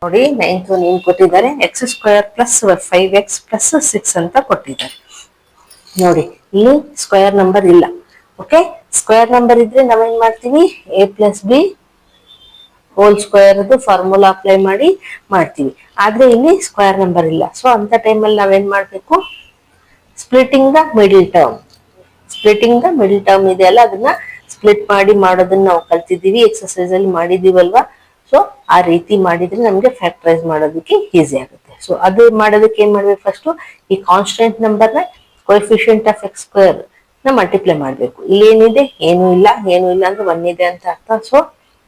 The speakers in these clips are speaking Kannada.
ನೋಡಿ 9th ಒನ್ ಏನ್ ಕೊಟ್ಟಿದ್ದಾರೆ, X square plus 5x plus 6 ಅಂತ ಕೊಟ್ಟಿದ್ದಾರೆ. ನೋಡಿ ಇಲ್ಲಿ ಸ್ಕ್ವೇರ್ ನಂಬರ್ ಇಲ್ಲ. ಓಕೆ, ಸ್ಕ್ವೇರ್ ನಂಬರ್ ಇದ್ರೆ ನಾವೇನ್ ಮಾಡ್ತೀವಿ, a plus B whole square formula apply ಮಾಡಿ ಮಾಡ್ತೀವಿ. ಆದ್ರೆ ಇಲ್ಲಿ ಸ್ಕ್ವೇರ್ ನಂಬರ್ ಇಲ್ಲ. ಸೊ ಅಂತ ಟೈಮಲ್ಲಿ ನಾವೇನ್ ಮಾಡ್ಬೇಕು, splitting the middle term. Splitting the middle term ಇದೆಯಲ್ಲ, ಅದನ್ನ ಸ್ಪ್ಲಿಟ್ ಮಾಡಿ ಮಾಡೋದನ್ನ ನಾವು ಕಲ್ತಿದ್ದೀವಿ, ಎಕ್ಸರ್ಸೈಸ್ ಅಲ್ಲಿ ಮಾಡಿದೀವಲ್ವಾ. ಸೊ ಆ ರೀತಿ ಮಾಡಿದ್ರೆ ನಮ್ಗೆ ಫ್ಯಾಕ್ಟರೈಸ್ ಮಾಡೋದಕ್ಕೆ ಈಸಿ ಆಗುತ್ತೆ. ಸೊ ಅದು ಮಾಡೋದಕ್ಕೆ ಏನ್ ಮಾಡ್ಬೇಕು, ಫಸ್ಟ್ ಈ ಕಾನ್ಸ್ಟೆಂಟ್ ನಂಬರ್ನ ಕೋಎಫಿಷಿಯಂಟ್ ಆಫ್ ಎಕ್ಸ್ ಸ್ಕ್ವೇರ್ ನ ಮಲ್ಟಿಪ್ಲೈ ಮಾಡ್ಬೇಕು. ಇಲ್ಲಿ ಏನಿದೆ, ಏನು ಇಲ್ಲ ಅಂದ್ರೆ 1 ಇದೆ ಅಂತ ಅರ್ಥ. ಸೊ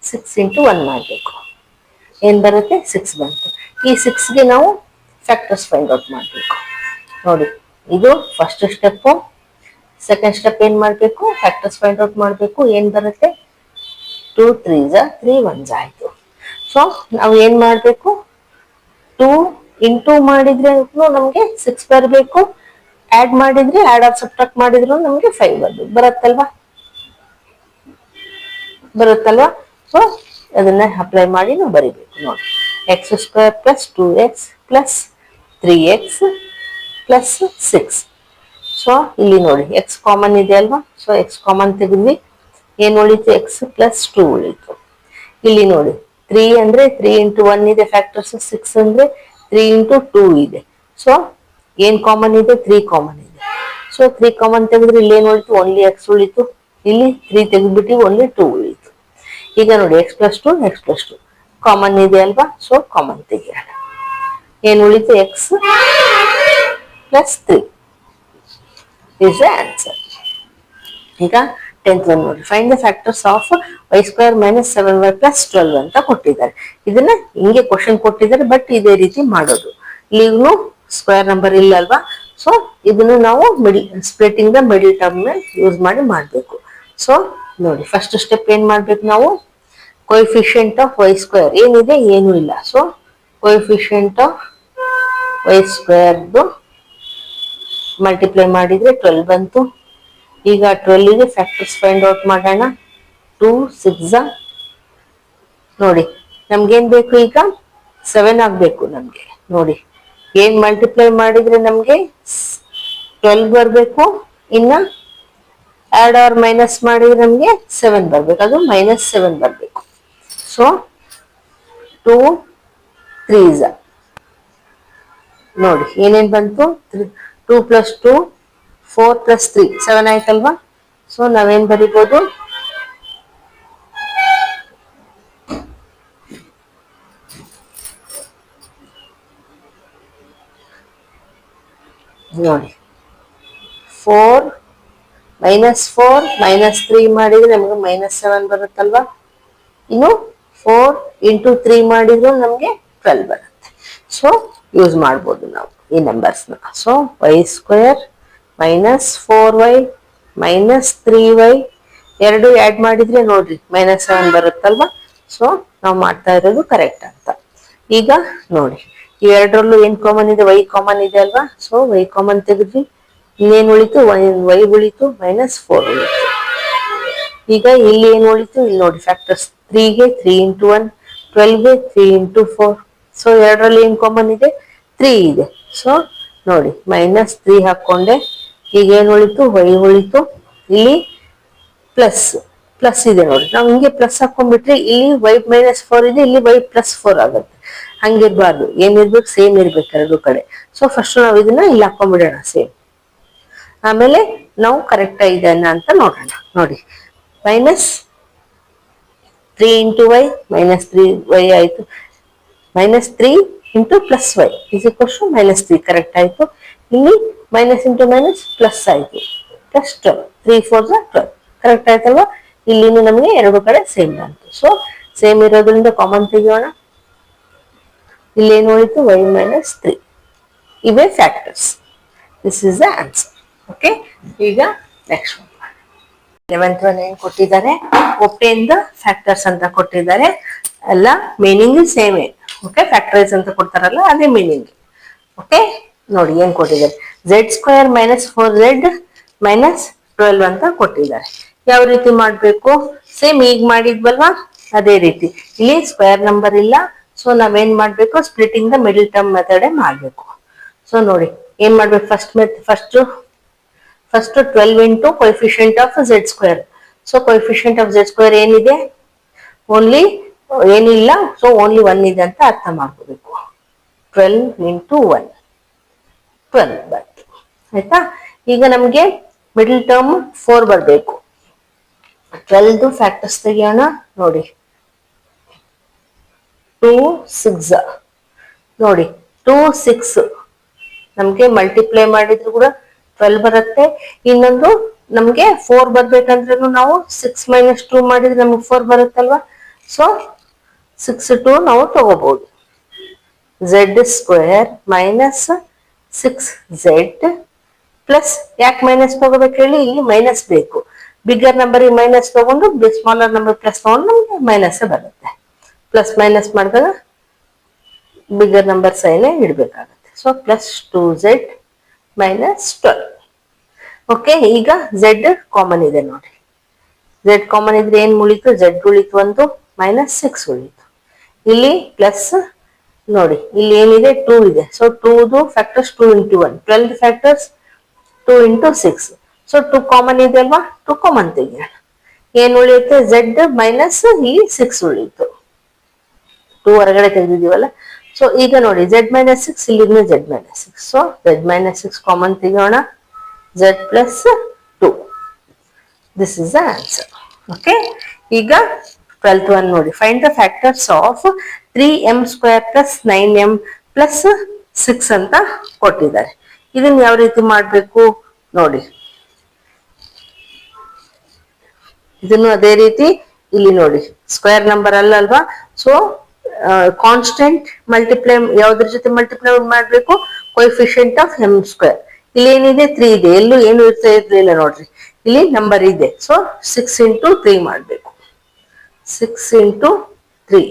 6 into 1 ಮಾಡ್ಬೇಕು. ಏನ್ ಬರುತ್ತೆ, 6 ಬಂತು. ಈ 6ಗೆ ನಾವು ಫ್ಯಾಕ್ಟರ್ಸ್ ಫೈಂಡ್ ಔಟ್ ಮಾಡ್ಬೇಕು. ನೋಡಿ ಇದು ಫಸ್ಟ್ ಸ್ಟೆಪ್. ಸೆಕೆಂಡ್ ಸ್ಟೆಪ್ ಏನ್ ಮಾಡ್ಬೇಕು, ಫ್ಯಾಕ್ಟರ್ಸ್ ಫೈಂಡ್ ಔಟ್ ಮಾಡ್ಬೇಕು. ಏನ್ ಬರುತ್ತೆ, 2 3s 3 1s ಆಯ್ತು. ಸೊ ನಾವು ಏನ್ ಮಾಡ್ಬೇಕು, 2 into ಮಾಡಿದ್ರೆ ನಮ್ಗೆ 6 ಬರಬೇಕು. ಆಡ್ ಮಾಡಿದ್ರೆ, ಆಡ್ ಆರ್ ಸಬ್ಟ್ರಾಕ್ಟ್ ಮಾಡಿದ್ರು ನಮ್ಗೆ 5 ಬರುತ್ತಲ್ವಾ. ಸೊ ಅದನ್ನ ಅಪ್ಲೈ ಮಾಡಿ ನಾವು ಬರಿಬೇಕು. ನೋಡಿ X square plus 2x plus 3x plus 6. So ಇಲ್ಲಿ ನೋಡಿ ಎಕ್ಸ್ ಕಾಮನ್ ಇದೆ ಅಲ್ವಾ. ಸೊ ಎಕ್ಸ್ ಕಾಮನ್ ತೆಗೆದ್ವಿ, ಏನ್ ಉಳಿತು, ಎಕ್ಸ್ ಪ್ಲಸ್ 2 ಉಳಿತು. ಇಲ್ಲಿ ನೋಡಿ 3 ಅಂದ್ರೆ 3 into 1 ಇದೆ ಫ್ಯಾಕ್ಟರ್ಸ್, 6 ಅಂದ್ರೆ 3 into 2 ಇದೆ. ಸೊ ಏನ್ ಕಾಮನ್ ಇದೆ, 3 ಕಾಮನ್ ಇದೆ. ಸೊ 3 ಕಾಮನ್ ತೆಗೆದ್ರೆ ಇಲ್ಲಿ ಏನ್ ಉಳಿತು, ಓನ್ಲಿ ಎಕ್ಸ್ ಉಳಿತು. ಇಲ್ಲಿ 3 ತೆಗೆದ್ಬಿಟ್ಟು ಓನ್ಲಿ 2 ಉಳಿತು. ಈಗ ನೋಡಿ ಎಕ್ಸ್ ಪ್ಲಸ್ 2 ಕಾಮನ್ ಇದೆ ಅಲ್ವಾ. ಸೊ ಕಾಮನ್ ತೆಗೆಯೋಣ, ಏನ್ ಉಳಿತು, X plus 3 is the answer. ಈಗ 10th ಒನ್ ನೋಡಿ, find the factors of y square minus 7y plus 12 ಅಂತ ಕೊಟ್ಟಿದ್ದಾರೆ. ಇದನ್ನ ಹಿಂಗೆ ಕ್ವಶನ್ ಕೊಟ್ಟಿದ್ದಾರೆ, ಬಟ್ ಇದೇ ರೀತಿ ಮಾಡೋದು. ಇಲ್ಲಿಗೂ ಸ್ಕ್ವೇರ್ ನಂಬರ್ ಇಲ್ಲ ಅಲ್ವಾ. ಸೊ ಇದನ್ನು ನಾವು splitting the middle term use ಮಾಡಿ ಮಾಡ್ಬೇಕು. ಸೊ ನೋಡಿ ಫಸ್ಟ್ ಸ್ಟೆಪ್ ಏನ್ ಮಾಡ್ಬೇಕು ನಾವು, ಕೋಎಫಿಷಿಯಂಟ್ ಆಫ್ y ಸ್ಕ್ವೇರ್ ಏನಿದೆ, ಏನು ಇಲ್ಲ. So coefficient of y square multiply ಮಾಡಿದ್ರೆ 12 ಬಂತು. ಈಗ 12ಗೆ ಫ್ಯಾಕ್ಟರ್ಸ್ ಫೈಂಡ್ ಔಟ್ ಮಾಡೋಣ. 2 6 ನೋಡಿ ನಮ್ಗೇನ್ ಬೇಕು, ಈಗ 7 ಆಗ್ಬೇಕು ನಮ್ಗೆ. ನೋಡಿ ಏನ್ ಮಲ್ಟಿಪ್ಲೈ ಮಾಡಿದ್ರೆ ನಮ್ಗೆ 12 ಬರ್ಬೇಕು. ಇನ್ನ ಆಡ್ ಆರ್ ಮೈನಸ್ ಮಾಡಿದ್ರೆ ನಮ್ಗೆ 7 ಬರ್ಬೇಕು. ಅದು -7 ಬರ್ಬೇಕು. ಸೊ 2 3s ನೋಡಿ ಏನೇನ್ ಬಂತು, 2 plus 2 4 plus 3 7 ಆಯ್ತಲ್ವಾ. ಸೊ ನಾವೇನ್ ಬರಿಬೋದು, ನೋಡಿ 4 -3 ಮಾಡಿದ್ರೆ ನಮ್ಗೆ -7 ಬರುತ್ತಲ್ವಾ. ಇನ್ನು 4 into 3 ಮಾಡಿದ್ರು ನಮ್ಗೆ 12 ಬರುತ್ತೆ. ಸೊ ಯೂಸ್ ಮಾಡ್ಬೋದು ನಾವು ಈ ನಂಬರ್ಸ್ನ. So y square minus 4y minus 3y ಎರಡು ಆಡ್ ಮಾಡಿದ್ರೆ ನೋಡ್ರಿ -7 ಬರುತ್ತಲ್ವಾ. ಸೊ ನಾವು ಮಾಡ್ತಾ ಇರೋದು ಕರೆಕ್ಟ್ ಅಂತ. ಈಗ ನೋಡಿ ಈ ಎರಡರಲ್ಲೂ ಏನ್ ಕಾಮನ್ ಇದೆ, y ಕಾಮನ್ ಇದೆ ಅಲ್ವಾ. ಸೊ y ಕಾಮನ್ ತೆಗೆದ್ವಿ, ಇನ್ನೇನ್ ಉಳಿತು, y ಉಳಿತು, -4 ಉಳಿತು. ಈಗ ಇಲ್ಲಿ ಏನ್ ಉಳಿತು, ಇಲ್ಲಿ ನೋಡಿ ಫ್ಯಾಕ್ಟರ್ಸ್ 3ಗೆ 3 into 1, 12ಗೆ 3 into 4. ಸೊ ಎರಡರಲ್ಲಿ ಏನ್ ಕಾಮನ್ ಇದೆ, 3 ಇದೆ. ಸೊ ನೋಡಿ -3 ಹಾಕೊಂಡೆ. ಈಗ ಏನ್ ಉಳಿತು, y ಉಳಿತು. ಇಲ್ಲಿ ಪ್ಲಸ್ ಇದೆ ನೋಡಿ, ನಾವು ಹಿಂಗೆ ಪ್ಲಸ್ ಹಾಕೊಂಡ್ಬಿಟ್ರೆ ಇಲ್ಲಿ y -4 ಇದೆ, ಇಲ್ಲಿ y +4 ಆಗುತ್ತೆ. ಹಂಗಿರ್ಬಾರ್ದು, ಏನಿರ್ಬೇಕು, ಸೇಮ್ ಇರ್ಬೇಕು ಎರಡು ಕಡೆ. ಸೊ ಫಸ್ಟ್ ನಾವು ಇದನ್ನ ಇಲ್ಲಿ ಹಾಕೊಂಡ್ಬಿಡೋಣ ಸೇಮ್. ಆಮೇಲೆ ನಾವು ಕರೆಕ್ಟ್ ಇದನ್ನ ಅಂತ ನೋಡೋಣ. ನೋಡಿ -3 into y -3y ಆಯ್ತು. -3 into +y is equal to -3 correct ಆಯ್ತು. ಇಲ್ಲಿ ಮೈನಸ್ ಇಂಟು ಮೈನಸ್ ಪ್ಲಸ್ ಆಯ್ತು, +12 3 4s 12 ಕರೆಕ್ಟ್ ಆಯ್ತಲ್ವಾ. ಇಲ್ಲಿನೂ ನಮಗೆ ಎರಡು ಕಡೆ ಸೇಮ್ ಬಂತು. ಸೊ ಸೇಮ್ ಇರೋದ್ರಿಂದ ಕಾಮನ್ ತೆಗೆಯೋಣ. ಇಲ್ಲಿ ಏನು ಉಳಿತು, y -3 ಇವೇ factors. This is the answer. Okay, ಈಗ ನೆಕ್ಸ್ಟ್ 11th ಒನ್ ಏನ್ ಕೊಟ್ಟಿದ್ದಾರೆ, ಒಬ್ಟೈನ್ ದ ಫ್ಯಾಕ್ಟರ್ಸ್ ಅಂತ ಕೊಟ್ಟಿದ್ದಾರೆ. ಎಲ್ಲ ಮೀನಿಂಗ್ ಸೇಮ್. ಓಕೆ, ಫ್ಯಾಕ್ಟರೈಸ್ ಅಂತ ಕೊಡ್ತಾರಲ್ಲ ಅದೇ ಮೀನಿಂಗ್. ಓಕೆ, ನೋಡಿ ಏನ್ ಕೊಟ್ಟಿದ್ದಾರೆ, z² -4z -12 ಅಂತ ಕೊಟ್ಟಿದ್ದಾರೆ. ಯಾವ ರೀತಿ ಮಾಡ್ಬೇಕು, ಸೇಮ್ ಈಗ ಮಾಡಿದ್ವಲ್ವಾ ಅದೇ ರೀತಿ. ಇಲ್ಲಿ ಸ್ಕ್ವೇರ್ ನಂಬರ್ ಇಲ್ಲ, ಸೊ ನಾವೇನ್ ಮಾಡ್ಬೇಕು, splitting the middle term method ಮಾಡ್ಬೇಕು. ಸೊ ನೋಡಿ ಏನ್ ಮಾಡ್ಬೇಕು, first 12 into coefficient of Z square. So coefficient of Z square ಏನಿದೆ, ಓನ್ಲಿ ಏನಿಲ್ಲ, ಸೊ ಓನ್ಲಿ 1 ಇದೆ ಅಂತ ಅರ್ಥ ಮಾಡ್ಕೋಬೇಕು. 12 ಇಂಟು 1 12 ಬಂತು. ಆಯ್ತಾ, ಈಗ ನಮ್ಗೆ ಮಿಡಲ್ ಟರ್ಮ್ 4 ಬರಬೇಕು. 12 ಫ್ಯಾಕ್ಟರ್ಸ್ ತೆಗಿಯೋಣ. ನೋಡಿ 2 6 ನೋಡಿ 2 6 ನಮ್ಗೆ ಮಲ್ಟಿಪ್ಲೈ ಮಾಡಿದ್ರು ಕೂಡ 12 ಬರುತ್ತೆ. ಇನ್ನೊಂದು ನಮ್ಗೆ 4 ಬರ್ಬೇಕಂದ್ರೂ ನಾವು 6 - 2 ಮಾಡಿದ್ರೆ ನಮ್ಗೆ 4 ಬರುತ್ತಲ್ವಾ. ಸೊ 6 2 ನಾವು ತಗೋಬಹುದು. Zed square minus 6z plus, ಯಾಕೆ ಮೈನಸ್ ತಗೋಬೇಕು ಹೇಳಿ, ಇಲ್ಲಿ ಮೈನಸ್ ಬೇಕು. ಬಿಗ್ಗರ್ ನಂಬರ್ ಮೈನಸ್ ತಗೊಂಡು ಸ್ಮಾಲರ್ ನಂಬರ್ ಪ್ಲಸ್ ತಗೊಂಡು ನಮ್ಗೆ ಮೈನಸ್ ಬರುತ್ತೆ. ಪ್ಲಸ್ ಮೈನಸ್ ಮಾಡಿದಾಗ ಬಿಗ್ಗರ್ ನಂಬರ್ ಸೈನ್ ಇಡ್ಬೇಕಾಗುತ್ತೆ. So plus 2z minus 12. Okay, ಈಗ z ಕಾಮನ್ ಇದೆ ನೋಡಿ. z ಕಾಮನ್ ಇದ್ರೆ ಏನ್ ಉಳಿತು, z ಉಳಿತು ಒಂದು, ಮೈನಸ್ 6 ಉಳಿತು. ಇಲ್ಲಿ ಪ್ಲಸ್ ನೋಡಿ, ಇಲ್ಲಿ ಏನಿದೆ 2 ಇದೆ. So 2 factors 2 into 1, 12 factors 2 into 6. So 2 common ಇದೆ ಅಲ್ವಾ, 2 ಕಾಮನ್ ತೆಗಿಯೋಣ. ಏನ್ ಉಳಿಯುತ್ತೆ, z ಮೈನಸ್ ಇಲ್ಲಿ 6 ಉಳಿತು. 2 ಹೊರಗಡೆ ತೆಗೆದಿದೀವಲ್ಲ. ಸೊ ಈಗ ನೋಡಿ z ಮೈನಸ್ 6, ಇಲ್ಲಿ z minus 6. So z minus 6 common ತೆಗಿಯೋಣ. z plus 2. This is the answer. Okay, ಈಗ 12th one ನೋಡಿ, find the factors of 3m square plus 9m plus 6 ಅಂತ ಕೊಟ್ಟಿದ್ದಾರೆ. ಇದನ್ನ ಯಾವ ರೀತಿ ಮಾಡ್ಬೇಕು ನೋಡಿ. ಇದನ್ನು ಅದೇ ರೀತಿ ಇಲ್ಲಿ ನೋಡಿ, ಸ್ಕ್ವೇರ್ ನಂಬರ್ ಅಲ್ವಾ. ಸೊ ಕಾನ್ಸ್ಟೆಂಟ್ ಮಲ್ಟಿಪ್ಲೈ ಯಾವ್ದ್ರ ಜೊತೆ ಮಲ್ಟಿಪ್ಲೈ ಮಾಡ್ಬೇಕು, ಕೊಯಿಫಿಷಿಯಂಟ್ ಆಫ್ m ಸ್ಕ್ವೇರ್. ಇಲ್ಲಿ ಏನಿದೆ 3 ಇದೆ, ಎಲ್ಲೂ ಏನು ಇರ್ಲಿಲ್ಲ ನೋಡ್ರಿ, ಇಲ್ಲಿ ನಂಬರ್ ಇದೆ. ಸೊ 6 ಇಂಟು 3 ಮಾಡ್ಬೇಕು. 6 ಇಂಟು 3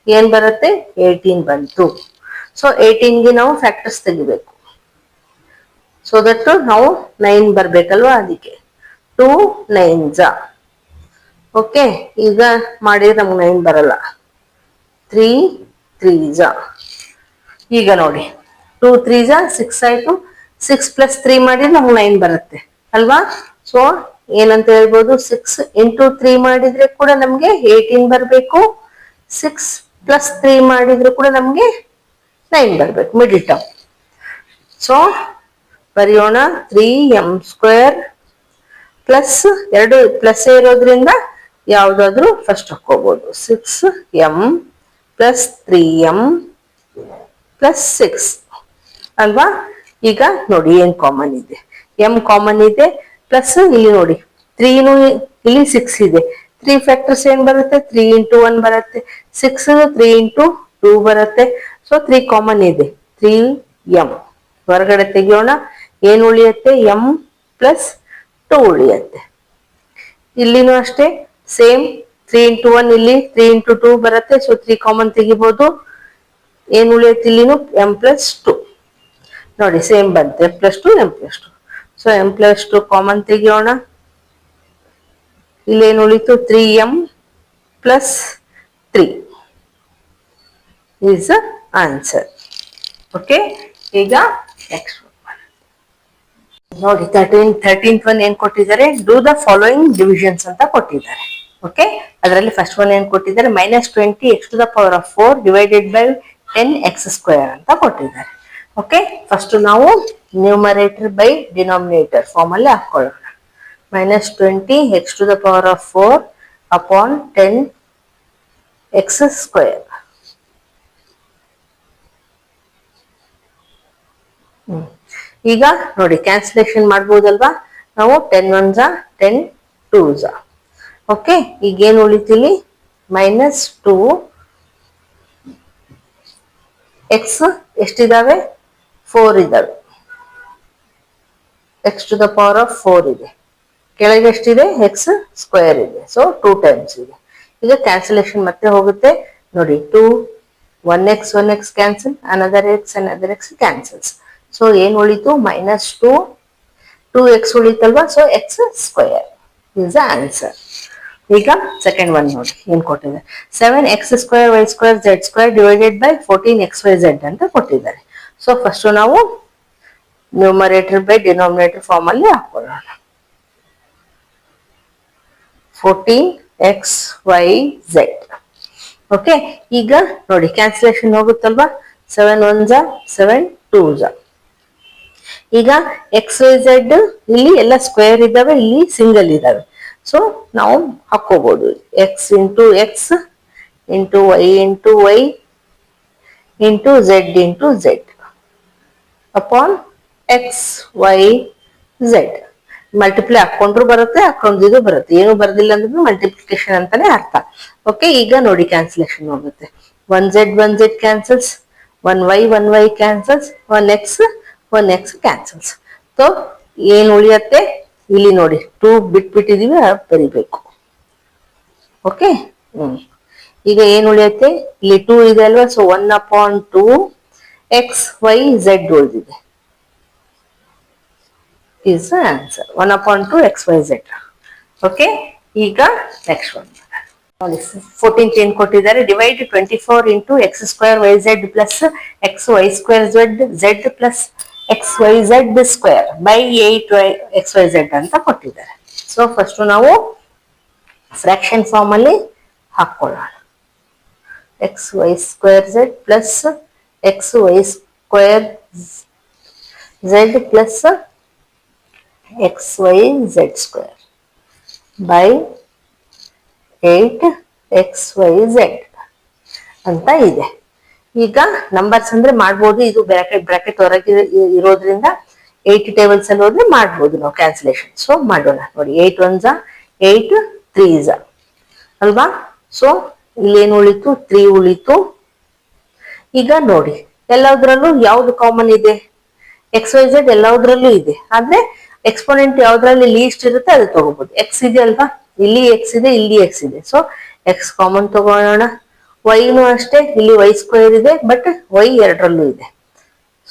ಏನ್ ಬರುತ್ತೆ, 18 ಬಂತು. ಸೊ 18ಗೆ ನಾವು ಫ್ಯಾಕ್ಟರ್ಸ್ ತೆಗಿಬೇಕು. ಸೊ ದಟ್ ನಾವು 9 ಬರ್ಬೇಕಲ್ವಾ, ಅದಕ್ಕೆ 2 9s. ಓಕೆ, ಈಗ ಮಾಡಿದ್ರೆ ನಮ್ಗೆ 9 ಬರಲ್ಲ. 3 3s. ಈಗ ನೋಡಿ 2 3s 6 ಆಯ್ತು. 6 ಪ್ಲಸ್ 3 ಮಾಡಿದ್ರೆ ನಮ್ಗೆ 9 ಬರುತ್ತೆ ಅಲ್ವಾ. ಸೊ ಏನಂತ ಹೇಳ್ಬೋದು, 6 ಇಂಟು 3 ಮಾಡಿದ್ರೆ ಕೂಡ ನಮ್ಗೆ 18 ಬರ್ಬೇಕು. 6 ಪ್ಲಸ್ 3 ಮಾಡಿದ್ರು ಕೂಡ ನಮ್ಗೆ 9 ಬರ್ಬೇಕು, ಮಿಡಲ್ ಟರ್ಮ್. ಸೊ ಬರೆಯೋಣ, 3m ಸ್ಕ್ವೇರ್ ಪ್ಲಸ್ 2 ಪ್ಲಸ್ ಇರೋದ್ರಿಂದ ಯಾವ್ದಾದ್ರು ಫಸ್ಟ್ ಹಾಕೋಬಹುದು. 6m ಪ್ಲಸ್ 3m ಪ್ಲಸ್ 6 ಅಲ್ವಾ. ಈಗ ನೋಡಿ ಏನ್ ಕಾಮನ್ ಇದೆ, m ಕಾಮನ್ ಇದೆ. ಪ್ಲಸ್ ಇಲ್ಲಿ ನೋಡಿ 3 ಇಲ್ಲಿ 6 ಇದೆ. 3 ಫ್ಯಾಕ್ಟರ್ಸ್ ಏನ್ ಬರುತ್ತೆ, 3 ಇಂಟು 1 ಬರುತ್ತೆ. 6 3 ಇಂಟು 2 ಬರುತ್ತೆ. ಸೊ 3 ಕಾಮನ್ ಇದೆ, 3m ಹೊರಗಡೆ ತೆಗಿಯೋಣ. ಏನ್ ಉಳಿಯುತ್ತೆ, m ಪ್ಲಸ್ 2 ಉಳಿಯುತ್ತೆ. ಇಲ್ಲಿನೂ ಅಷ್ಟೇ ಸೇಮ್, 3 ಇಂಟು 1 ಇಲ್ಲಿ 3 ಇಂಟು 2 ಬರುತ್ತೆ. ಸೊ 3 ಕಾಮನ್ ತೆಗಿಬಹುದು. ಏನ್ ಉಳಿಯುತ್ತೆ, ಇಲ್ಲಿನೂ m ಪ್ಲಸ್ 2 ನೋಡಿ ಸೇಮ್ ಬಂತು, m plus 2 m plus 2. So m plus 2 common ತೆಗಿಯೋಣ. ಇಲ್ಲೇನು ಉಳಿತು, 3m plus 3 is answer. Okay, ಈಗ ನೆಕ್ಸ್ಟ್ ನೋಡಿ 13th ಒನ್ ಏನ್ ಕೊಟ್ಟಿದ್ದಾರೆ, ಡೂ ದ ಫಾಲೋಯಿಂಗ್ ಡಿವಿಷನ್ಸ್ ಅಂತ ಕೊಟ್ಟಿದ್ದಾರೆ. ಓಕೆ, ಅದರಲ್ಲಿ ಫಸ್ಟ್ ಒನ್ ಏನ್ ಕೊಟ್ಟಿದ್ದಾರೆ, -20 x⁴ ಡಿವೈಡೆಡ್ ಬೈ 10x² ಅಂತ ಕೊಟ್ಟಿದ್ದಾರೆ. ಓಕೆ, ಫಸ್ಟ್ ನಾವು ನ್ಯೂಮರೇಟರ್ ಬೈ ಡಿನಾಮಿನೇಟರ್ ಫಾರ್ಮ್ ಅಲ್ಲಿ ಹಾಕೊಳ್ಳೋಣ. -20 x⁴ ಅಪಾನ್ 10x². ಈಗ ನೋಡಿ ಕ್ಯಾನ್ಸಲೇಷನ್ ಮಾಡ್ಬೋದಲ್ವಾ ನಾವು. 10 1s 10 2s. ಓಕೆ, ಈಗ ಏನ್ ಉಳಿತಿಲ್ಲಿ, -2 x ಎಷ್ಟಿದಾವೆ, 4 ಇದಾವೆ. x⁴ ಇದೆ, ಕೆಳಗೆ ಎಷ್ಟಿದೆ, x² ಇದೆ. ಸೊ 2 ಟೈಮ್ಸ್ ಇದೆ. ಈಗ ಕ್ಯಾನ್ಸಲೇಷನ್ ಮತ್ತೆ ಹೋಗುತ್ತೆ ನೋಡಿ. 2 1x cancel, another x cancels. So ಏನ್ ಉಳಿತು, -2 2x ಉಳಿತಲ್ವಾ. So x² is the answer. ಈಗ ಸೆಕೆಂಡ್ ಒನ್ ನೋಡಿ ಏನ್ ಕೊಟ್ಟಿದೆ, 7x² y² z² divided by 14xyz ಅಂತ ಕೊಟ್ಟಿದ್ದಾರೆ. ಸೊ ಫಸ್ಟ್ ನಾವು ನ್ಯೂಮರೇಟರ್ ಬೈ ಡಿನಾಮಿನೇಟರ್ ಫಾರ್ಮ್ ಅಲ್ಲಿ ಹಾಕೊಳ್ಳೋಣ. 14xyz. ಓಕೆ, ಈಗ ನೋಡಿ ಕ್ಯಾನ್ಸಲೇಷನ್ ಹೋಗುತ್ತಲ್ವಾ, 7 1s 7 2s. ಈಗ XYZ ಇಲ್ಲಿ ಎಲ್ಲ ಸ್ಕ್ವೇರ್ ಇದ್ದಾವೆ, ಇಲ್ಲಿ ಸಿಂಗಲ್ ಇದ್ದಾವೆ. ಸೊ ನಾವು ಹಾಕೋಬಹುದು x into x into y into y into z into z upon XYZ. Multiply ಹಾಕೊಂಡ್ರು ಬರುತ್ತೆ, ಹಾಕೊಂಡಿದ್ದು ಬರುತ್ತೆ, ಏನು ಬರೋದಿಲ್ಲ ಅಂದ್ರೂ ಮಲ್ಟಿಪ್ಲಿಕೇಶನ್ ಅಂತಾನೆ ಅರ್ಥ. ಓಕೆ, ಈಗ ನೋಡಿ ಕ್ಯಾನ್ಸಲೇಷನ್ ಹೋಗುತ್ತೆ. 1z cancels, 1y cancels, 1x cancels. So ಏನ್ ಉಳಿಯತ್ತೆ ಇಲ್ಲಿ ನೋಡಿ 2 ಬಿಟ್ಬಿಟ್ಟಿದೀವಿ, ಬರಿಬೇಕು. ಓಕೆ, ಈಗ ಏನ್ ಉಳಿಯತ್ತೆ ಇಲ್ಲಿ 2 ಇದೆ ಅಲ್ವಾ, ಸೊ 1/2 XYZ ಉಳಿದಿದೆ is the answer. 1/2 XYZ. Okay, ಈಗ ನೆಕ್ಸ್ಟ್ ಒನ್ ನೋಡಿ, 14th ಏನ್ ಕೊಟ್ಟಿದ್ದಾರೆ, divide 24 into x² yz plus xy² z plus xyz² by 8 xyz ಅಂತ ಕೊಟ್ಟಿದ್ದಾರೆ. ಸೊ ಫಸ್ಟ್ ನಾವು ಫ್ರಾಕ್ಷನ್ ಫಾರ್ಮ್ ಅಲ್ಲಿ ಹಾಕೊಳ್ಳೋಣ. xy² z plus xy² z plus xyz² by 8 xyz ಅಂತ ಇದೆ. ಈಗ ನಂಬರ್ಸ್ ಅಂದ್ರೆ ಮಾಡ್ಬೋದು, ಇದು ಬ್ರಾಕೆಟ್ ಹೊರಗೆ ಇರೋದ್ರಿಂದ 8 ಟೇಬಲ್ಸ್ ಅಲ್ಲಿ ಹೋದ್ರೆ ಮಾಡ್ಬೋದು ನಾವು ಕ್ಯಾನ್ಸಲೇಷನ್. ಸೊ ಮಾಡೋಣ ನೋಡಿ, 8 1s 8 3s ಅಲ್ವಾ. ಸೊ ಇಲ್ಲಿ ಏನು ಉಳಿತು, 3 ಉಳಿತು. ಈಗ ನೋಡಿ ಎಲ್ಲದ್ರಲ್ಲೂ ಯಾವ್ದು ಕಾಮನ್ ಇದೆ, XYZ ಎಲ್ಲದ್ರಲ್ಲೂ ಇದೆ, ಆದ್ರೆ ಎಕ್ಸ್ಪೋನೆಂಟ್ ಯಾವ್ದ್ರಲ್ಲಿ ಲೀಸ್ಟ್ ಇರುತ್ತೆ ಅದು ತಗೋಬಹುದು. x ಇದೆ ಅಲ್ವಾ, ಇಲ್ಲಿ x ಇದೆ, ಇಲ್ಲಿ x ಇದೆ, ಸೊ x ಕಾಮನ್ ತಗೋಣ. y ಅಷ್ಟೇ, ಇಲ್ಲಿ y² ಇದೆ, ಬಟ್ y ಎರಡರಲ್ಲೂ ಇದೆ,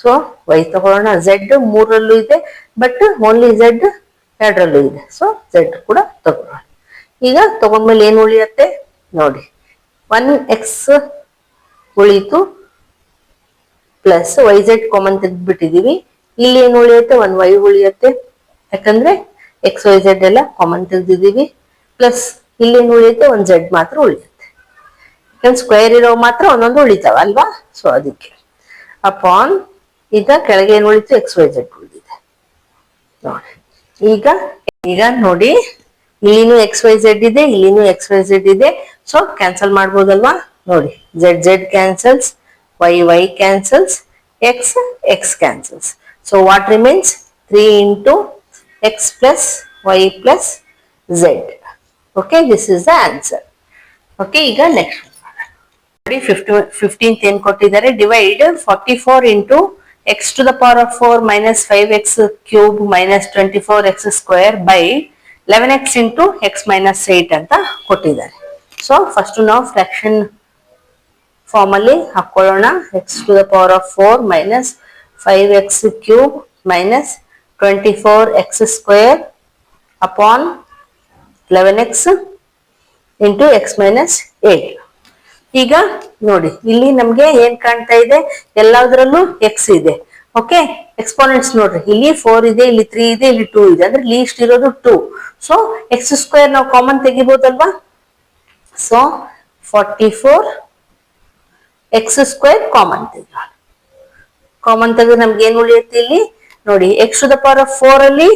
ಸೊ y ತಗೋಣ. z 3ರಲ್ಲೂ ಇದೆ, ಬಟ್ ಓನ್ಲಿ z ಎರಡರಲ್ಲೂ ಇದೆ, ಸೊ z ಕೂಡ ತಗೋಣ. ಈಗ ತಗೊಂಡ್ಮೇಲೆ ಏನ್ ಉಳಿಯತ್ತೆ ನೋಡಿ, 1x ಉಳಿತು ಪ್ಲಸ್ yz ಕಾಮನ್ ತೆಗೆದ್ಬಿಟ್ಟಿದೀವಿ. ಇಲ್ಲಿ ಏನ್ ಉಳಿಯುತ್ತೆ, 1y ಉಳಿಯುತ್ತೆ, ಯಾಕಂದ್ರೆ XYZ ಎಲ್ಲ ಕಾಮನ್ ತೆಗೆದಿದ್ದೀವಿ. ಪ್ಲಸ್ ಇಲ್ಲಿ ಏನ್ ಉಳಿಯುತ್ತೆ, 1z ಮಾತ್ರ ಉಳಿಯುತ್ತೆ, ಸ್ಕ್ವೇರ್ ಇರೋ ಮಾತ್ರ ಒಂದೊಂದು ಉಳಿತಾವ ಅಲ್ವಾ, ಸೊ ಅದಕ್ಕೆ ಅಪಾನ್. ಈಗ ಕೆಳಗೆ ಏನ್ ಉಳಿತು, XYZ ಉಳಿದಿದೆ ನೋಡಿ. ಈಗ ನೋಡಿ ಇಲ್ಲಿನೂ XYZ ಇದೆ, ಇಲ್ಲಿನೂ XYZ ಇದೆ, ಸೊ ಕ್ಯಾನ್ಸಲ್ ಮಾಡ್ಬೋದಲ್ವಾ. ನೋಡಿ z cancels, y cancels, x cancels. So what remains, 3 into x plus y plus z. Okay, this is the answer. Okay, ಈಗ ನೆಕ್ಸ್ಟ್ ನೋಡಿ, 15th ಏನ್ ಕೊಟ್ಟಿದ್ದಾರೆ, divide 44 into x to the power of 4 minus 5x³ minus 24x² by 11x into x minus 8 ಅಂತ ಕೊಟ್ಟಿದ್ದಾರೆ. ಸೊ ಫಸ್ಟ್ ನಾವು ಫ್ರಾಕ್ಷನ್ ಫಾರ್ಮ್ ಅಲ್ಲಿ ಹಾಕೊಳ್ಳೋಣ. x to the power of 4 minus 5x³ minus 24x² upon 11x into x minus 8. ಈಗ ನೋಡಿ ಇಲ್ಲಿ ನಮ್ಗೆ ಏನ್ ಕಾಣ್ತಾ ಇದೆ, ಎಲ್ಲದರಲ್ಲೂ x ಇದೆ. ಓಕೆ, ಎಕ್ಸ್ಪೋನೆಂಟ್ಸ್ ನೋಡ್ರಿ, ಇಲ್ಲಿ 4 ಇದೆ, ಇಲ್ಲಿ 3 ಇದೆ, ಇಲ್ಲಿ 2 ಇದೆ, ಅಂದ್ರೆ ಲೀಸ್ಟ್ ಇರೋದು 2. ಸೊ x² ನಾವು ಕಾಮನ್ ತೆಗಿಬಹುದಲ್ವಾ. ಸೊ 44x² ಕಾಮನ್ ತೆಗೆಯೋಣ. ಕಾಮನ್ ತೆಗೆದ್ರೆ ನಮ್ಗೆ ಏನ್ ಉಳಿಯುತ್ತೆ ಇಲ್ಲಿ ನೋಡಿ, x to the power of 4 ಅಲ್ಲಿ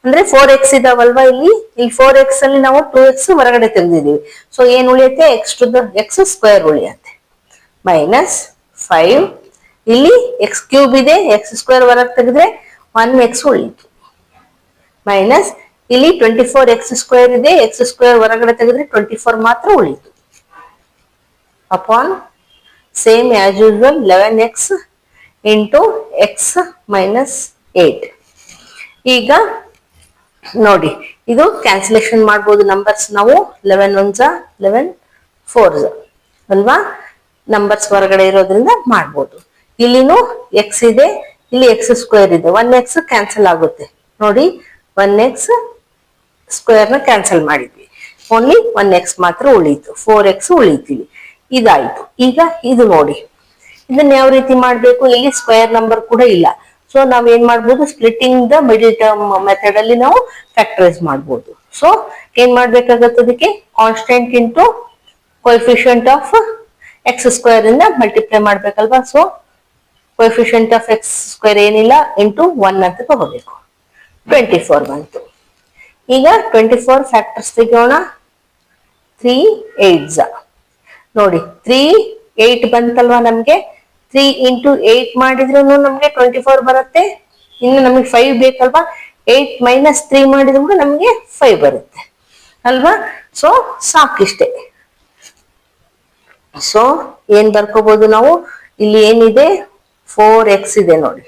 ಅಂದ್ರೆ 4x ಇದಾವಲ್ವಾ, ಇಲ್ಲಿ 4x ಅಲ್ಲಿ ನಾವು 2x ಹೊರಗಡೆ ತೆಗೆದಿದ್ದೀವಿ. ಸೊ ಏನ್ ಉಳಿಯುತ್ತೆ, x² ಉಳಿಯುತ್ತೆ ಮೈನಸ್ 5. ಇಲ್ಲಿ x³ ಇದೆ, x² ಹೊರಗೆ ತೆಗೆದ್ರೆ 1x ಉಳಿಯಿತು ಮೈನಸ್ ಇಲ್ಲಿ 24x² ಇದೆ, x² ಹೊರಗಡೆ ತೆಗೆದ್ರೆ 24 ಮಾತ್ರ ಉಳಿಯಿತು upon same as usual 11x into x minus 8. ಈಗ ನೋಡಿ ಇದು ಕ್ಯಾನ್ಸಲೇಷನ್ ಮಾಡ್ಬೋದು ನಂಬರ್ಸ್ ನಾವು. 11 1s 11 4s ಅಲ್ವಾ, ನಂಬರ್ಸ್ ಹೊರಗಡೆ ಇರೋದ್ರಿಂದ ಮಾಡ್ಬೋದು. ಇಲ್ಲಿನೂ x ಇದೆ, ಇಲ್ಲಿ x² ಇದೆ, 1x ಕ್ಯಾನ್ಸಲ್ ಆಗುತ್ತೆ ನೋಡಿ, 1x² ನ ಕ್ಯಾನ್ಸಲ್ ಮಾಡಿದ್ವಿ. ಓನ್ಲಿ 1x ಮಾತ್ರ ಉಳೀತು, 4x ಉಳೀತೀವಿ. ಇದಾಯ್ತು. ಈಗ ಇದು ನೋಡಿ, ಇದನ್ನ ಯಾವ ರೀತಿ ಮಾಡ್ಬೇಕು, ಇಲ್ಲಿ ಸ್ಕ್ವೇರ್ ನಂಬರ್ ಕೂಡ ಇಲ್ಲ. ಸೊ ನಾವ್ ಏನ್ ಮಾಡ್ಬೋದು, splitting the middle term method ಅಲ್ಲಿ ನಾವು ಫ್ಯಾಕ್ಟರೈಸ್ ಮಾಡ್ಬೋದು. ಸೊ ಏನ್ ಮಾಡ್ಬೇಕಾಗತ್ತೆ, ಅದಕ್ಕೆ constant into coefficient of x square ಇಂದ ಮಲ್ಟಿಪ್ಲೈ ಮಾಡ್ಬೇಕಲ್ವಾ. So coefficient of x square ಏನಿಲ್ಲ ಇಂಟು 1 ಅಂತ ತಗೋಬೇಕು. 24 ಬಂತು. ಈಗ 24 ಫ್ಯಾಕ್ಟರ್ಸ್ ತೆಗೆಯೋಣ. 3 8s ನೋಡಿ, 3 8 ಬಂತಲ್ವಾ ನಮ್ಗೆ. 3 ಇಂಟು 8 ಮಾಡಿದ್ರು ನಮ್ಗೆ 24 ಬರುತ್ತೆ. ಇನ್ನು ನಮಗೆ 5 ಬೇಕಲ್ವಾ, 8 ಮೈನಸ್ 3 ಮಾಡಿದ್ರು ಕೂಡ ನಮ್ಗೆ 5 ಬರುತ್ತೆ ಅಲ್ವಾ. ಸೊ ಸಾಕಿಷ್ಟೇ. ಸೊ ಏನ್ ಬರ್ಕೋಬಹುದು ನಾವು, ಇಲ್ಲಿ ಏನಿದೆ 4x ಇದೆ ನೋಡಿ,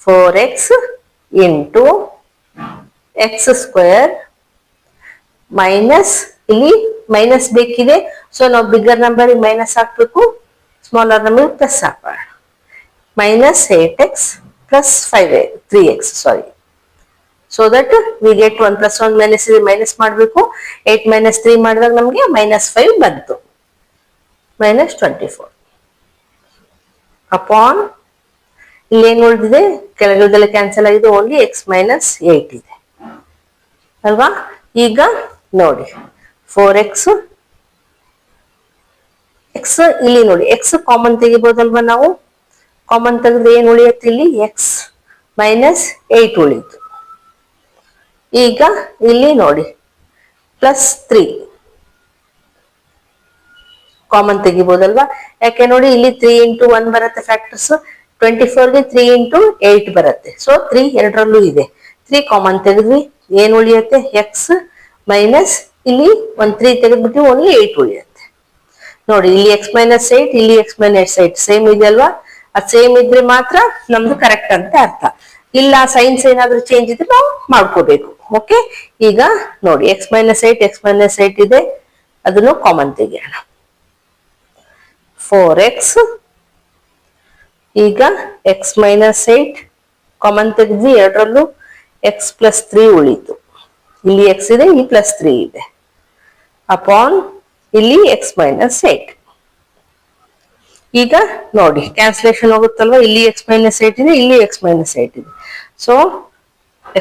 4x into X square minus, ಇಲ್ಲಿ ಮೈನಸ್ ಬೇಕಿದೆ. ಸೊ ನಾವು ಬಿಗ್ಗರ್ ನಂಬರ್ ಮೈನಸ್ ಹಾಕ್ಬೇಕು, ಸ್ಮಾಲರ್ ನಂಬರ್ ಪ್ಲಸ್ ಹಾಕೋಣ. Minus 8x plus 3x sorry. So that we get 1 + 1 minus minus ಮಾಡಬೇಕು. 8 ಮೈನಸ್ 3 ಮಾಡಿದಾಗ ನಮಗೆ -5 ಬಂತು. -24 ಅಪಾನ್, ಇಲ್ಲೇನು ಉಳಿದಿದೆ, ಕೆಳಗಡೆಲ್ಲ ಕ್ಯಾನ್ಸಲ್ ಆಗಿದೆ, ಓನ್ಲಿ x ಮೈನಸ್ 8 ಇದೆ ಅಲ್ವಾ. ಈಗ ನೋಡಿ 4x, x ಇಲ್ಲಿ ನೋಡಿ, x ಕಾಮನ್ ತೆಗಿಬಹುದಲ್ವಾ ನಾವು. ಕಾಮನ್ ತೆಗೆದ್ರೆ ಏನ್ ಉಳಿಯುತ್ತೆ, ಇಲ್ಲಿ x ಮೈನಸ್ 8 ಉಳಿತು. ಈಗ ಇಲ್ಲಿ ನೋಡಿ +3 ಕಾಮನ್ ತೆಗಿಬಹುದಲ್ವಾ. ಯಾಕೆ ನೋಡಿ, ಇಲ್ಲಿ 3 ಇಂಟು 1 ಬರುತ್ತೆ ಫ್ಯಾಕ್ಟರ್ಸ್. 24ಗೆ 3 ಇಂಟು 8 ಬರುತ್ತೆ. ಸೊ 3 ಎರಡರಲ್ಲೂ ಇದೆ. 3 ಕಾಮನ್ ತೆಗೆದ್ವಿ, ಏನ್ ಉಳಿಯುತ್ತೆ, x ಮೈನಸ್, ಇಲ್ಲಿ 3 ತೆಗೆದ್ಬಿಟ್ಟು ಓನ್ಲಿ 8 ಉಳಿಯುತ್ತೆ ನೋಡಿ. ಇಲ್ಲಿ x ಮೈನಸ್ 8, ಇಲ್ಲಿ x ಮೈನಸ್ 8 ಸೇಮ್ ಇದೆ ಅಲ್ವಾ. ಅದು ಸೇಮ್ ಇದ್ರೆ ಮಾತ್ರ ನಮ್ದು ಕರೆಕ್ಟ್ ಅಂತ ಅರ್ಥ. ಇಲ್ಲ ಸೈನ್ಸ್ ಏನಾದ್ರೂ ಚೇಂಜ್ ಇದ್ರೆ ನಾವು ಮಾಡ್ಕೋಬೇಕು. ಓಕೆ, ಈಗ ನೋಡಿ x ಮೈನಸ್ 8 ಇದೆ, ಅದನ್ನು ಕಾಮನ್ ತೆಗೆಯೋಣ. 4x, ಈಗ x ಮೈನಸ್ 8 ಕಾಮನ್ ತೆಗೆದ್ವಿ, ಎರಡರಲ್ಲೂ x ಪ್ಲಸ್ 3 ಉಳಿತು. ಇಲ್ಲಿ x ಇದೆ, ಇಲ್ಲಿ +3 ಇದೆ, ಅಪಾನ್ ಇಲ್ಲಿ x ಮೈನಸ್ 8. ಈಗ ನೋಡಿ ಕ್ಯಾನ್ಸಲೇಷನ್ ಹೋಗುತ್ತಲ್ವಾ, ಇಲ್ಲಿ x ಮೈನಸ್ 8 ಇದೆ, ಇಲ್ಲಿ x ಮೈನಸ್ 8 ಇದೆ. So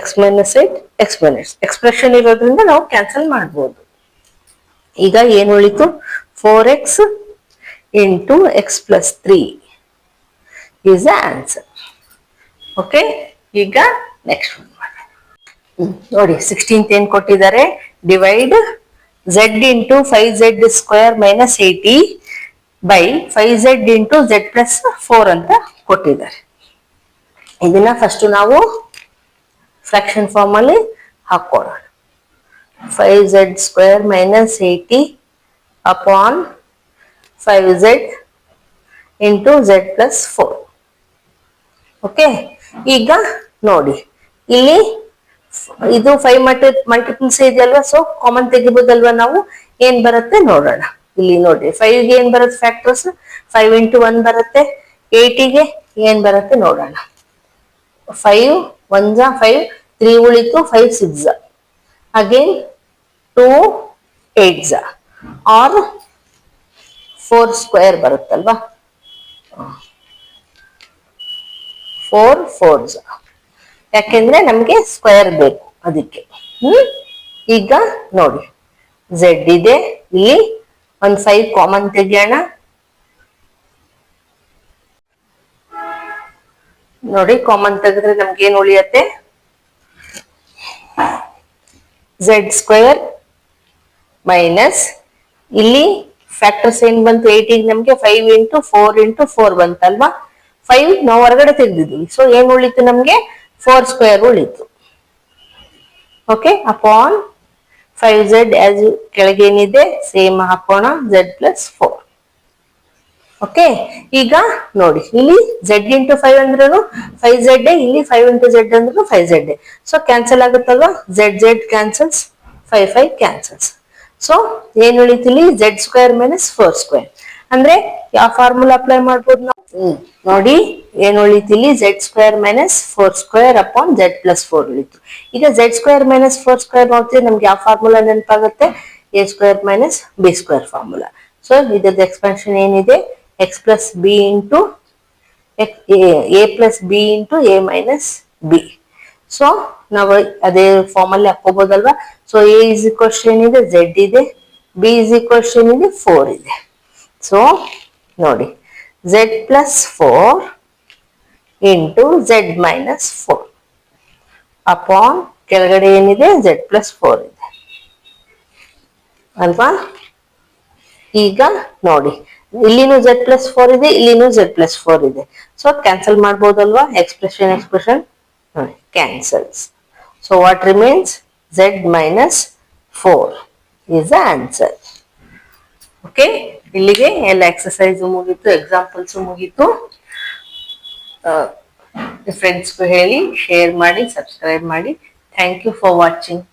x minus 8 x minus expression ಇರೋದ್ರಿಂದ ನಾವು ಕ್ಯಾನ್ಸಲ್ ಮಾಡ್ಬೋದು. ಈಗ ಏನು ಉಳಿತು, 4x into x plus 3 is the answer. Okay, ಈಗ ನೆಕ್ಸ್ಟ್ ನೋಡಿ 16th ಏನ್ ಕೊಟ್ಟಿದ್ದಾರೆ, divide z into 5z square minus 80 by 5z into z plus 4 ಅಂತ ಕೊಟ್ಟಿದ್ದಾರೆ. ಇದನ್ನ ಫಸ್ಟ್ ನಾವು ಫ್ರಾಕ್ಷನ್ ಫಾರ್ಮ್ ಅಲ್ಲಿ ಹಾಕೋಣ. 5z square minus 80 upon 5z into z plus 4. Okay, ಈಗ ನೋಡಿ ಇಲ್ಲಿ ಇದು 5 ಮಲ್ಟಿಪಲ್ಸ್ ಇದೆಯಲ್ವಾ. ಸೊ ಕಾಮನ್ ತೆಗಿಬಹುದಲ್ವಾ ನಾವು, ಏನ್ ಬರುತ್ತೆ ನೋಡೋಣ. ಇಲ್ಲಿ ನೋಡಿ 5ಗೆ ಏನ್ ಬರುತ್ತೆ ಫ್ಯಾಕ್ಟರ್ಸ್, 5 ಇಂಟು 1 ಬರುತ್ತೆ. 8ಗೆ ಏನ್ ಬರುತ್ತೆ ನೋಡೋಣ. 5 1 5, 3 ಉಳಿತು, 5 6 ಅಗೇನ್ 2 8 ಆರ್ 4 ಸ್ಕ್ವೇರ್ ಬರುತ್ತಲ್ವಾ. 4 4s, ಯಾಕೆಂದ್ರೆ ನಮ್ಗೆ ಸ್ಕ್ವೇರ್ ಬೇಕು ಅದಕ್ಕೆ. ಈಗ ನೋಡಿ z ಇದೆ, ಇಲ್ಲಿ ಒಂದು 5 ಕಾಮನ್ ತೆಗೆಯೋಣ. ನೋಡಿ ಕಾಮನ್ ತೆಗೆದ್ರೆ ನಮ್ಗೆ ಏನ್ ಉಳಿಯತ್ತೆ, z ಸ್ಕ್ವೇರ್ ಮೈನಸ್, ಇಲ್ಲಿ ಫ್ಯಾಕ್ಟರ್ಸ್ ಏನ್ ಬಂತು 8ಗೆ ನಮ್ಗೆ 5 ಇಂಟು 4 ಇಂಟು 4 ಬಂತಲ್ವಾ. 5 ನಾವು ಹೊರಗಡೆ ತೆಗೆದಿದ್ದೀವಿ. ಸೊ ಏನ್ ಉಳಿತು ನಮ್ಗೆ, 4 ಸ್ಕ್ವೇರ್ ಉಳಿತು. ಓಕೆ, ಅಪಾನ್ 5z ಆಸ್ ಕೆಳಗೆ ಏನಿದೆ ಸೇಮ್ ಹಾಕೋಣ, z ಪ್ಲಸ್ 4. ಓಕೆ, ಈಗ ನೋಡಿ ಇಲ್ಲಿ z ಇಂಟು 5 ಅಂದ್ರೂ 5z, ಇಲ್ಲಿ 5 ಇಂಟು z ಅಂದ್ರೂ 5z. ಸೊ ಕ್ಯಾನ್ಸಲ್ ಆಗುತ್ತಲ್ವಾ, z ಕ್ಯಾನ್ಸಲ್ಸ್, 5 5 ಕ್ಯಾನ್ಸಲ್ಸ್. ಸೊ ಏನ್ ಉಳಿತು ಇಲ್ಲಿ, z ಸ್ಕ್ವೇರ್ ಮೈನಸ್ 4 ಸ್ಕ್ವೇರ್. ಅಂದ್ರೆ ಯಾವ ಫಾರ್ಮುಲಾ ಅಪ್ಲೈ ಮಾಡ್ಬೋದು ನಾವು, ನೋಡಿ ಏನ್ ಉಳಿತು ಇಲ್ಲಿ, z square minus 4 square upon z plus 4 ಉಳಿತು. ಈಗ z ಸ್ಕ್ವೇರ್ ಮೈನಸ್ 4 ಸ್ಕ್ವೇರ್ ನೋಡ್ತೀವಿ, ನಮ್ಗೆ ಯಾವ ಫಾರ್ಮುಲಾ ನೆನಪಾಗುತ್ತೆ, A square minus B square formula. So ಇದ್ರದ್ದು ಎಕ್ಸ್ಪಾನ್ಷನ್ ಏನಿದೆ, X plus B into A plus B into A minus B. So ನಾವು ಅದೇ ಫಾರ್ಮಲ್ಲಿ ಹಾಕೋಬಹುದಲ್ವಾ. ಸೊ ಎ ಇಸ್ ಈಕ್ವಲ್ಸ್ ಏನಿದೆ, ಝೆಡ್ ಇದೆ, ಬಿ ಇಸ್ ಈಕ್ವಲ್ಸ್ ಏನಿದೆ, 4 ಇದೆ. ಸೊ ನೋಡಿ, Z plus 4 into Z minus 4 upon ಕೆಳಗಡೆ ಏನಿದೆ, ಝೆಡ್ ಪ್ಲಸ್ 4 ಇದೆ ಅಲ್ವಾ. ಈಗ ನೋಡಿ, ಇಲ್ಲಿನೂ ಝೆಡ್ ಪ್ಲಸ್ 4 ಇದೆ, ಇಲ್ಲಿನೂ ಝೆಡ್ ಪ್ಲಸ್ 4 ಇದೆ. ಸೊ ಕ್ಯಾನ್ಸಲ್ ಮಾಡ್ಬೋದಲ್ವಾ, ಎಕ್ಸ್ಪ್ರೆಷನ್ ನೋಡಿ cancels. So what remains, Z minus 4 is the answer. Okay, ಇಲ್ಲಿಗೆ ಎಲ್ಲ ಎಕ್ಸರ್ಸೈಸ್ ಮುಗೀತು, ಎಕ್ಸಾಂಪಲ್ಸ್ ಮುಗೀತು. ಫ್ರೆಂಡ್ಸ್ಗೂ ಹೇಳಿ, ಶೇರ್ ಮಾಡಿ, ಸಬ್ಸ್ಕ್ರೈಬ್ ಮಾಡಿ. Thank you for watching.